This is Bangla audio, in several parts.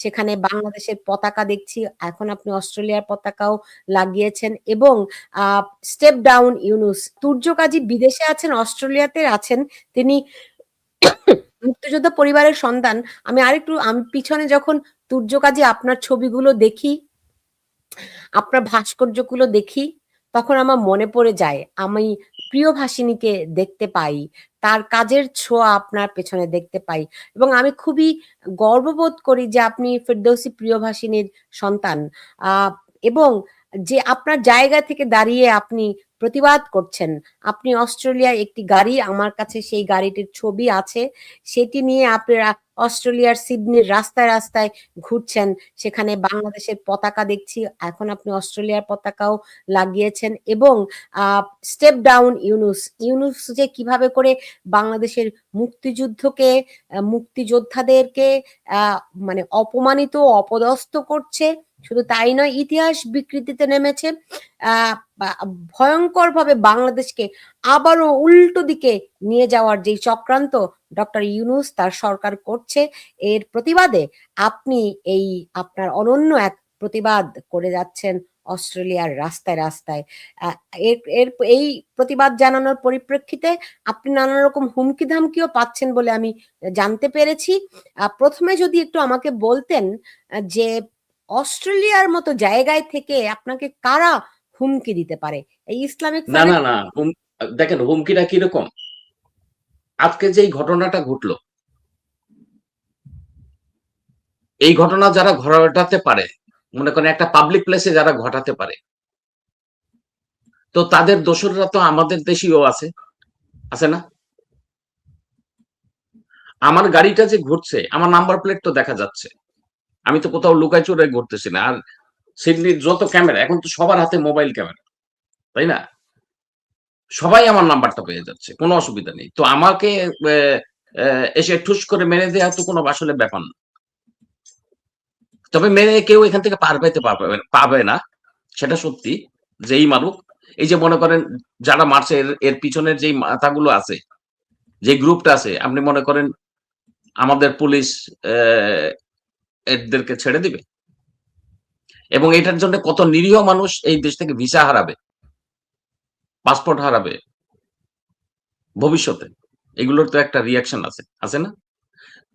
সেখানে বাংলাদেশের পতাকা দেখছি, এখন আপনি অস্ট্রেলিয়ার পতাকাও লাগিয়েছেন এবং স্টেপ ডাউন ইউনুস, তুর্য কাজী বিদেশে আছেন, অস্ট্রেলিয়াতে আছেন, তিনি মুক্তিযোদ্ধা পরিবারের সন্তান। আমি পিছনে যখন তুর্য কাজী আপনার ছবিগুলো দেখি, আপনার ভাস্কর্যগুলো দেখি, তখন আমার মনে পড়ে যায় আমি প্রিয়ভাষিণীকে দেখতে পাই, তার কাজের ছোঁয়া আপনার পেছনে দেখতে পাই এবং আমি খুবই গর্ববোধ করি যে আপনি ফেরদৌসী প্রিয়ভাষিণীর সন্তান। আহ, এবং যে আপনার জায়গা থেকে দাঁড়িয়ে আপনি প্রতিবাদ করছেন। আপনি অস্ট্রেলিয়ায় একটি গাড়ি, আমার কাছে সেই গাড়িটির ছবি আছে, সেটি নিয়ে আপনারা অস্ট্রেলিয়ার সিডনির রাস্তায় রাস্তায় ঘুরছেন, সেখানে বাংলাদেশের পতাকা দেখছি, এখন আপনি অস্ট্রেলিয়ার পতাকাও লাগিয়েছেন এবং স্টেপ ডাউন ইউনুস, ইউনুস যে কিভাবে করে বাংলাদেশের মুক্তিযুদ্ধকে, মুক্তিযোদ্ধাদেরকে মানে অপমানিত, অপদস্থ করছে, শুধু তাই নয়, ইতিহাস বিকৃতিতে নেমেছে, ভয়ঙ্কর ভাবে বাংলাদেশকে আবারও উল্টো দিকে নিয়ে যাওয়ার যে চক্রান্ত ডক্টর ইউনুস তার সরকার করছে, এর প্রতিবাদে আপনি আপনার অনন্য এক প্রতিবাদ করে যাচ্ছেন অস্ট্রেলিয়ার রাস্তায় রাস্তায়। এর এর এই প্রতিবাদ জানানোর পরিপ্রেক্ষিতে আপনি নানা রকম হুমকি ধামকিও পাচ্ছেন বলে আমি জানতে পেরেছি। প্রথমে যদি একটু আমাকে বলতেন যে অস্ট্রেলিয়ার মতো জায়গায় থেকে আপনাকে কারা হুমকি দিতে পারে? এই ইসলামিক না না না দেখেন হুমকিটা কিরকম। আজকে যে ঘটনাটা ঘটলো, এই ঘটনা যারা ঘটাতে পারে, মনে করেন একটা পাবলিক প্লেসে যারা ঘটাতে পারে, তো তাদের দোসররা তো আমাদের দেশীয় আছে, আছে না? আমার গাড়িটা যে ঘুরছে, আমার নাম্বার প্লেট তো দেখা যাচ্ছে, আমি তো কোথাও লুকাই চোরাই ঘুরতেছি না। আর সিডনির যত ক্যামেরা, এখন তো সবার হাতে মোবাইল ক্যামেরা, তাই না? সবাই আমার নাম্বারটা পেয়ে যাচ্ছে, কোনো অসুবিধা নেই। তো আমাকে এসে ঠুস করে মেরে দেওয়া তো কোনো আসলে ব্যাপার না। তবে মেরে কেউ এখান থেকে পার পেতে পাবে না, সেটা সত্যি। যেই মারুক, এই যে মনে করেন যারা মারছে, এর পিছনের যেই মাথাগুলো আছে, যে গ্রুপটা আছে, আপনি মনে করেন আমাদের পুলিশ এদেরকে ছেড়ে দিবে? এবং এটার জন্য কত নিরীহ মানুষ এই দেশ থেকে ভিসা হারাবে, পাসপোর্ট হারাবে ভবিষ্যতে। এগুলোর তো একটা রিয়াকশন আছে, আছে না?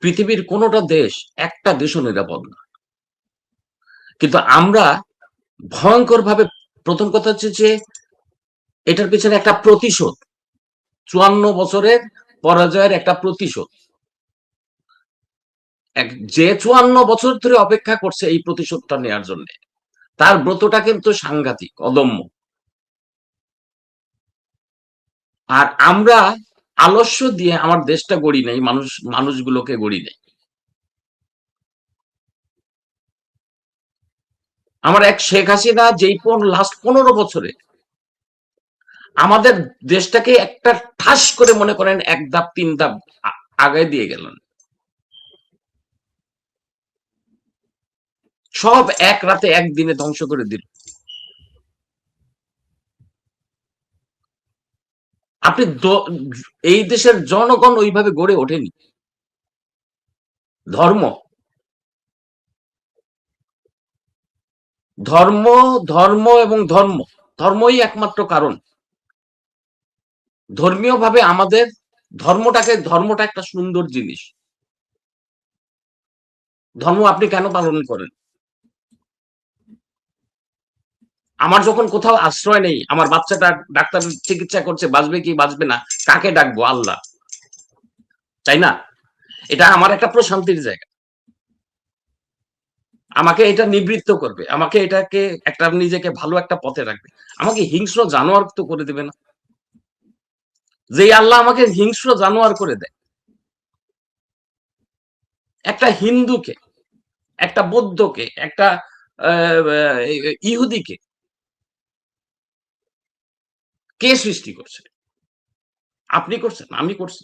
পৃথিবীর কোনোটা দেশ, একটা দেশও নিরাপদ না। কিন্তু আমরা ভয়ঙ্কর ভাবে, প্রথম কথা হচ্ছে যে এটার পিছনে একটা প্রতিশোধ, 54 বছরের পরাজয়ের একটা প্রতিশোধ। যে 54 বছর ধরে অপেক্ষা করছে এই প্রতিশোধটা নেওয়ার জন্য, তার ব্রতটা কিন্তু সাংঘাতিক, অদম্য। আর আমরা আলস্য দিয়ে আমার দেশটা গড়ি নাই, মানুষগুলোকে গড়ি নাই। আমার এক শেখ হাসিনা যেই লাস্ট 15 বছরে আমাদের দেশটাকে একটা ঠাস করে মনে করেন 1 ধাপ 3 ধাপ আগে দিয়ে গেলেন, সব এক রাতে একদিনে ধ্বংস করে দিল। আপনি এই দেশের জনগণ ওইভাবে গড়ে ওঠেনি। ধর্ম ধর্ম ধর্ম এবং ধর্মই একমাত্র কারণ। ধর্মীয় ভাবে আমাদের ধর্মটা একটা সুন্দর জিনিস। ধর্ম আপনি কেন পালন করেন? আমার যখন কোথাও আশ্রয় নেই, আমার বাচ্চাটা ডাক্তার চিকিৎসা করছে, বাঁচবে কি বাঁচবে না, কাকে ডাকবো? আল্লাহ, তাই না? এটা আমার একটা প্রশান্তির জায়গা। আমাকে এটা নিবৃত্ত করবে, আমাকে এটাকে একটা নিজেকে ভালো একটা পথে রাখবে। আমাকে হিংস্র জানোয়ার তো করে দেবে না। যেই আল্লাহ আমাকে হিংস্র জানোয়ার করে দেয়, একটা হিন্দুকে, একটা বৌদ্ধকে, একটা ইহুদিকে কে সৃষ্টি করছে? আপনি করছেন, আমি করছি।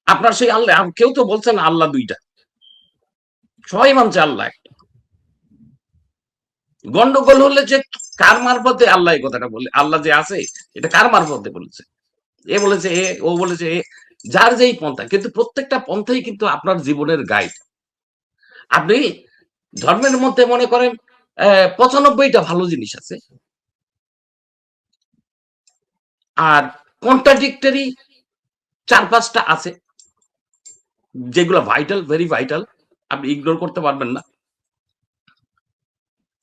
আপনার সেই আল্লাহ, কেউ তো বলছে না আল্লাহ দুইটা, সবাই মানছে আল্লাহ একটা। গন্ডগোল হলে যে কার মারফতে আল্লাহ এই কথাটা বলে, আল্লাহ যে আছে এটা কার মারফতে বলেছে? এ বলেছে এ, ও বলেছে এ, যার যেই পন্থা, কিন্তু প্রত্যেকটা পন্থাই কিন্তু আপনার জীবনের গাইড। আপনি ধর্মের মধ্যে মনে করেন 95টা ভালো জিনিস আছে, আর কন্ট্রাডিক্টরি 4-5টা আছে, যেগুলো ভাইটাল, ভেরি ভাইটাল, আপনি ইগনোর করতে পারবেন না।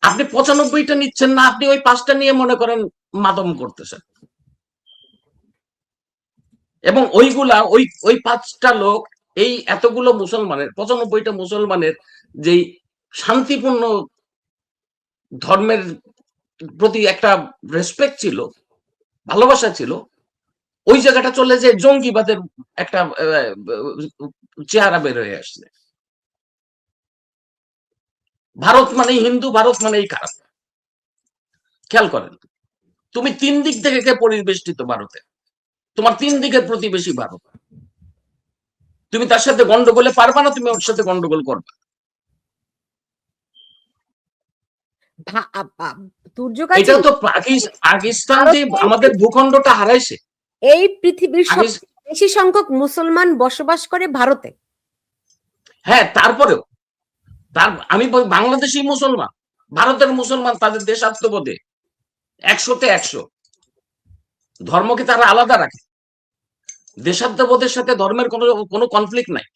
আপনি 95টা নিচ্ছেন না, আপনি ওই 5টা নিয়ে মনে করেন মাতম করতেছেন, এবং ওইগুলা ওই ওই 5টা লোক, এই এতগুলো মুসলমানের, 95টা মুসলমানের যেই শান্তিপূর্ণ ধর্মের প্রতি একটা রেসপেক্ট ছিল, ভালোবাসা ছিল, ওই জায়গাটা চলে যে জঙ্গিবাদের একটা চেহারা বের হয়ে আসছে। ভারত মানেই হিন্দু, ভারত মানেই খারাপ। খেয়াল করেন, তুমি 3 দিক থেকে পরিবেষ্টিত ভারতে, তোমার 3 দিকের প্রতিবেশী ভারত, তুমি তার সাথে গন্ডগোলে পারবা না, তুমি ওর সাথে গন্ডগোল করবা। তুর্যকাজি, এটা তো পাকিস্তান যে আমাদের ভূখণ্ডটা হারাইছে, এই পৃথিবীর সবচেয়ে বেশি সংখ্যক মুসলমান বসবাস করে ভারতে। হ্যাঁ, তারপরেও আমি বাংলাদেশি মুসলমান, ভারতের মুসলমান, তাদের দেশাত্মবোধে 100তে 100। ধর্মকে তারা আলাদা রাখে, দেশাত্মবোধের সাথে ধর্মের কোনো কনফ্লিক্ট নাই।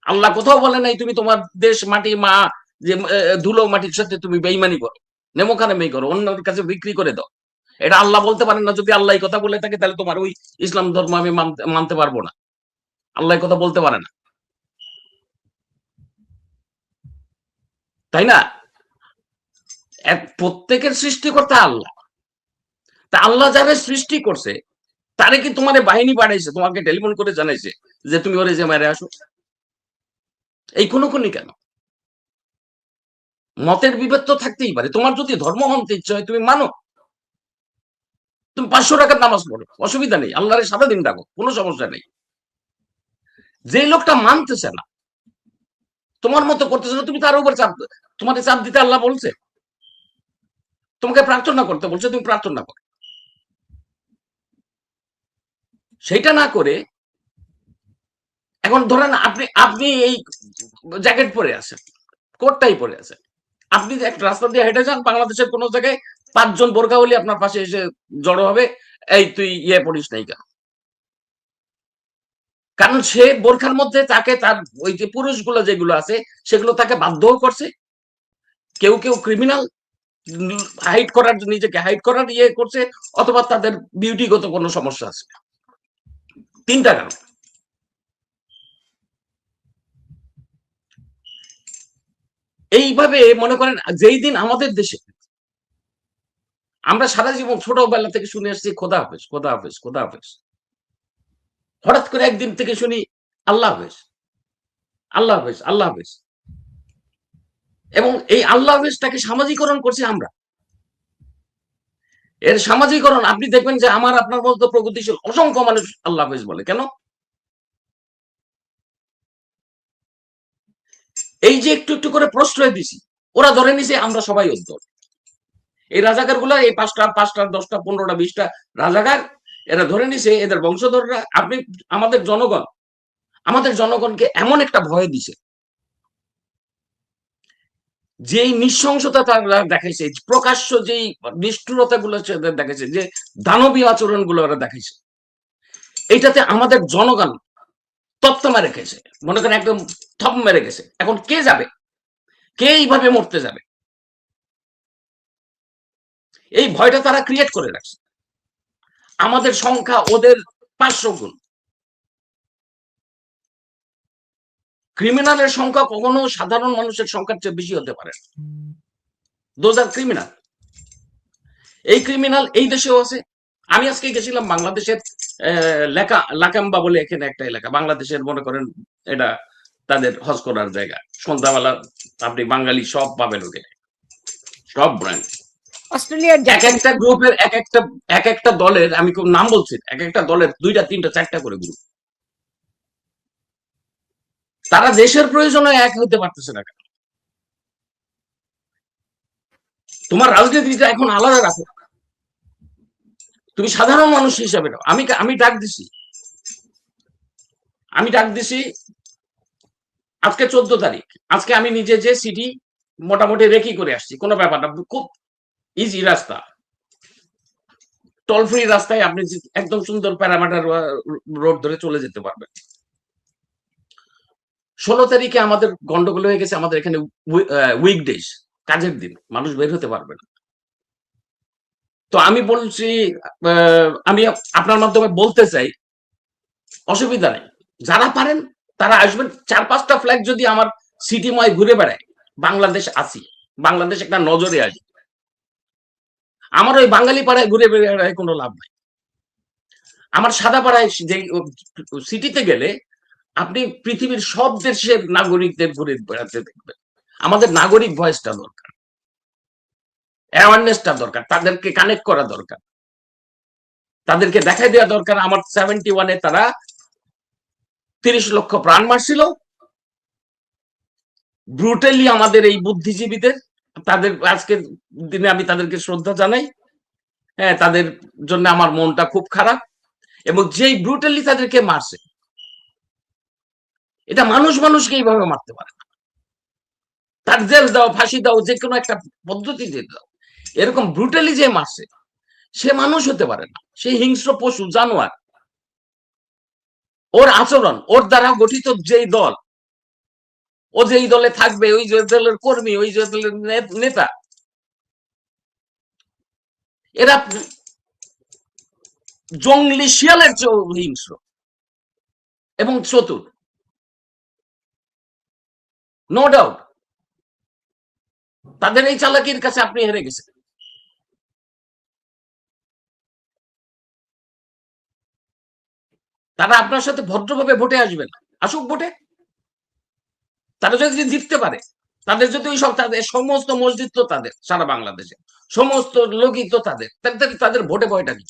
আল্লাহ কোথাও বলে নাই তুমি তোমার দেশ, মাটি, মা, যে ধুলো মাটির সাথে তুমি বেইমানি করো, নেমোখানেমি করো, অন্যের কাছে বিক্রি করে দাও। এটা আল্লাহ বলতে পারেন না। যদি আল্লাহ কথা বলে থাকে, তাহলে তোমার ওই ইসলাম ধর্ম আমি মানতে পারবো না। আল্লাহ কথা বলতে পারে না, তাই না? প্রত্যেকের সৃষ্টিকর্তা আল্লাহ। তা আল্লাহ যারা সৃষ্টি করছে, তারে কি তোমার বাহিনী পাঠাইছে, তোমাকে টেলিফোন করে জানাইছে যে তুমি ওরে যে মারে আসো? এই কোনো কেন? মতের বিভেদ তো থাকতেই পারে। তোমার যদি ধর্ম মানতে ইচ্ছে হয়, তুমি মানো, তুমি 500 টাকার নামাজ পড়ো, অসুবিধা নেই, আল্লাহরে সারাদিন ডাকো, কোনো সমস্যা নেই। যে লোকটা মানতেছে না, তোমার মতো করতেছে না, তুমি তার উপর চাপ, তোমার চাপ দিতে আল্লাহ বলছে? তোমাকে প্রার্থনা করতে বলছে, তুমি প্রার্থনা করো। সেটা না করে, এখন ধরেন আপনি আপনি এই জ্যাকেট পরে আছেন, কোটটাই পরে আছেন, আপনি একটা রাস্তা দিয়ে হেঁটে যান, বাংলাদেশের কোন জায়গায় 5 জন বোরকা হলে আপনার পাশে এসে জড়ো হবে, এই তুই ইয়ে পড়িস নাই কেন? কারণ সে বোরখার মধ্যে তাকে, তার ওই যে পুরুষগুলো যেগুলো আছে, সেগুলো তাকে বাধ্যও করছে। কেউ কেউ ক্রিমিনাল, হাইড করার, নিজেকে হাইড করার ইয়ে করছে, অথবা তাদের বিউটিগত কোনো সমস্যা আছে। 3টা কারণ। এইভাবে মনে করেন, যেই দিন আমাদের দেশে, আমরা সারা জীবন ছোটবেলা থেকে শুনে আসছি খোদা হাফেজ, খোদা হাফেজ, খোদা হাফেজ, হঠাৎ করে একদিন থেকে শুনি আল্লাহ হাফেজ, আল্লাহ হাফেজ, আল্লাহ হাফেজ। এবং এই আল্লাহ হাফেজটাকে সামাজিকরণ করছি আমরা। এর সামাজিকরণ আপনি দেখবেন যে আমার আপনার মতো প্রগতিশীল অসংখ্য মানুষ আল্লাহ হাফেজ বলে। কেন? এই যে একটু একটু করে প্রশ্রয় দিছি, ওরা ধরে নিছে আমরা সবাই উদ্দর। এই রাজাকার গুলা, এই 5টা 5টা 10টা 15টা 20টা রাজাকার, এরা ধরে নিছে এদের বংশধররা। আপনি আমাদের জনগণকে এমন একটা ভয় দিছে, যেই নৃশংসতা তারা দেখাইছে, প্রকাশ্য যেই নিষ্ঠুরতা গুলো দেখাইছে, যে দানবীয় আচরণ গুলো ওরা দেখাইছে, এইটাতে আমাদের জনগণ তপ্ত মেরে গেছে, মনে করেন একদম থপ মেরে গেছে। এখন কে যাবে, কে এইভাবে মরতে যাবে? এই ভয়টা তারা ক্রিয়েট করে রাখছে। আমাদের সংখ্যা ওদের 500 গুণ। ক্রিমিনালের সংখ্যা কখনো সাধারণ মানুষের সংখ্যার চেয়ে বেশি হতে পারে। Those are criminal. এই ক্রিমিনাল এই দেশেও আছে। আমি আজকে গেছিলাম বাংলাদেশের লাকাম্বা বলে এখানে একটা এলাকা, বাংলাদেশের মনে করেন এটা তাদের হজ করার জায়গা। সন্ধ্যাবেলা আপনি বাঙালি সব পাবেন ওখানে, সব ব্র্যান্ড। অস্ট্রেলিয়ার এক একটা গ্রুপের এক একটা দলের, আমি খুব নাম বলছি, এক একটা দলের 2টা 3টা 4টা করে গ্রুপ। তারা দেশের প্রয়োজনে এক হইতে পারতেছে না। তোমার রাজনীতিটা এখন আলাদা রাখো, তুমি সাধারণ মানুষ হিসাবে নাও। আমি ডাক দিছি, আমি ডাক দিছি আজকে 14 তারিখ, আজকে আমি নিজে যে সিটি মোটামুটি রেকি করে আসছি, কোনো ব্যাপার না, খুব ইজি রাস্তা, টোল ফ্রি রাস্তায় আপনি একদম সুন্দর প্যারামিটার রোড ধরে চলে যেতে পারবেন। 16 তারিখে আমাদের গন্ডগোল হয়ে গেছে, আমাদের এখানে উইকডেজ, কাজের দিন, মানুষ বের হতে পারবে না। তো আমি বলছি আমি আপনার মাধ্যমে বলতে চাই, অসুবিধা নেই, যারা পারেন তারা আসবেন। 4-5টা ফ্ল্যাগ যদি আমার সিটিময় ঘুরে বেড়ায়, বাংলাদেশ আসি, বাংলাদেশ একটা নজরে আসি। আমার ওই বাঙালি পাড়ায় ঘুরে বেড়ায় কোনো লাভ নাই। আমার সাদা পাড়ায় যে সিটিতে গেলে আপনি পৃথিবীর সব দেশের নাগরিকদের ঘুরে বেড়াতে দেখবেন। আমাদের নাগরিক ভয়েসটা দরকার, অ্যাওয়ারনেসটা দরকার, তাদেরকে কানেক্ট করা দরকার, তাদেরকে দেখাই দেওয়া দরকার। আমার 71-এ তারা 30 লক্ষ প্রাণ মারছিল ব্রুটালি আমাদের এই বুদ্ধিজীবীদের। তাদের আজকের দিনে আমি তাদেরকে শ্রদ্ধা জানাই। হ্যাঁ, তাদের জন্য আমার মনটা খুব খারাপ। এবং যেই ব্রুটালি তাদেরকে মারছে, এটা মানুষ মানুষকে এইভাবে মারতে পারে না। তার জেল দাও, ফাঁসি দাও, যে কোনো একটা পদ্ধতি দাও, এরকম ব্রুটালি যে মারছে সে মানুষ হতে পারে না, সে হিংস্র পশু, জানোয়ার। ওর আচরণ, ওর দ্বারা গঠিত যেই দল, ও যেই দলে থাকবে, ওই যে দলের কর্মী, ওই যে দলের নেতা, এরা জঙ্গলি শিয়ালের চেয়েও হিংস্র এবং চতুর, নো ডাউট। তাদের এই চালাকির কাছে আপনি হেরে গেছেন। তারা আপনার সাথে ভদ্রভাবে ভোটে আসবে না, আসুক ভোটে। তারা যদি জিততে পারে, তাদের যদি ওই সব, তাদের সমস্ত মসজিদ তো তাদের, সারা বাংলাদেশে সমস্ত লোকই তো তাদের, তাদের ভোটে ভয়টা কি?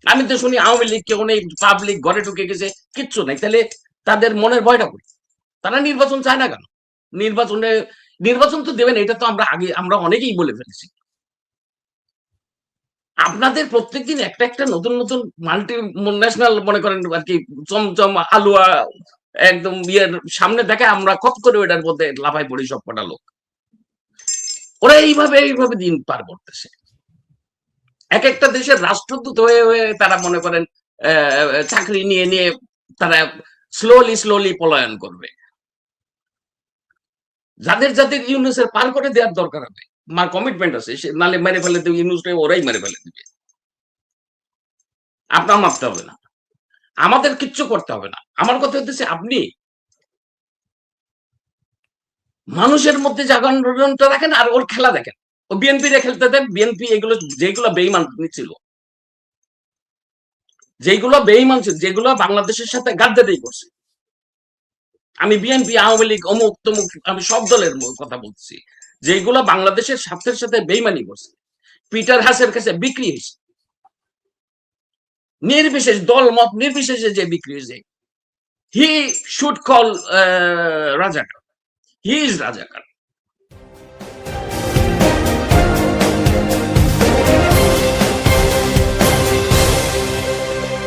আমি তো শুনি আওয়ামী লীগ কেউ নেই, পাবলিক ঘরে ঢুকে গেছে, কিচ্ছু নেই। তাহলে তাদের মনের ভয়টা করি। তারা নির্বাচন চায় না কেন? নির্বাচন তো দেবেন, এটা তো আমরা অনেকেই বলে ফেলেছি। আপনাদের প্রত্যেকদিন একটা একটা নতুন নতুন মাল্টি ন্যাশনাল মনে করেন আর কি, চমচম হালুয়া একদম ইয়ের সামনে দেখে আমরা খপ করে ওটার মধ্যে লাফাই পড়ি সব কটা লোক। ওরা এইভাবে দিন পার করতেছে। এক একটা দেশের রাষ্ট্রদূত হয়ে হয়ে তারা মনে করেন চাকরি নিয়ে নিয়ে তারা স্লোলি পলায়ন করবে। যাদের যাদের ইউনুসের পার করে দেওয়ার দরকার হবে, মার কমিটমেন্ট আছে, নালে মেরে ফেলে দেবে ইউনুসকে, ওরাই মেরে ফেলে দিবে। আপনার মাপতে হবে না, আমাদের কিচ্ছু করতে হবে না। আমার কথা হচ্ছে আপনি মানুষের মধ্যে জাগরণটা রাখেন আর ওর খেলা দেখেন। ও বিএনপি রে খেলতে দেন। বিএনপি এগুলো যেগুলো বেইমান ছিল, যেগুলো বাংলাদেশের সাথে গাদ্দারি করছে, আমি বিএনপি, আওয়ামী লীগ, অমুক তমুক, আমি সব দলের কথা বলছি, যেগুলো বাংলাদেশের স্বার্থের সাথে বেইমানি করছে, পিটার হাসের কাছে বিক্রি হয়েছে, নির্বিশেষ দল মত নির্বিশেষে যে বিক্রি হয়েছে, হি শুড কল রাজাকার, হি ইজ রাজাকার।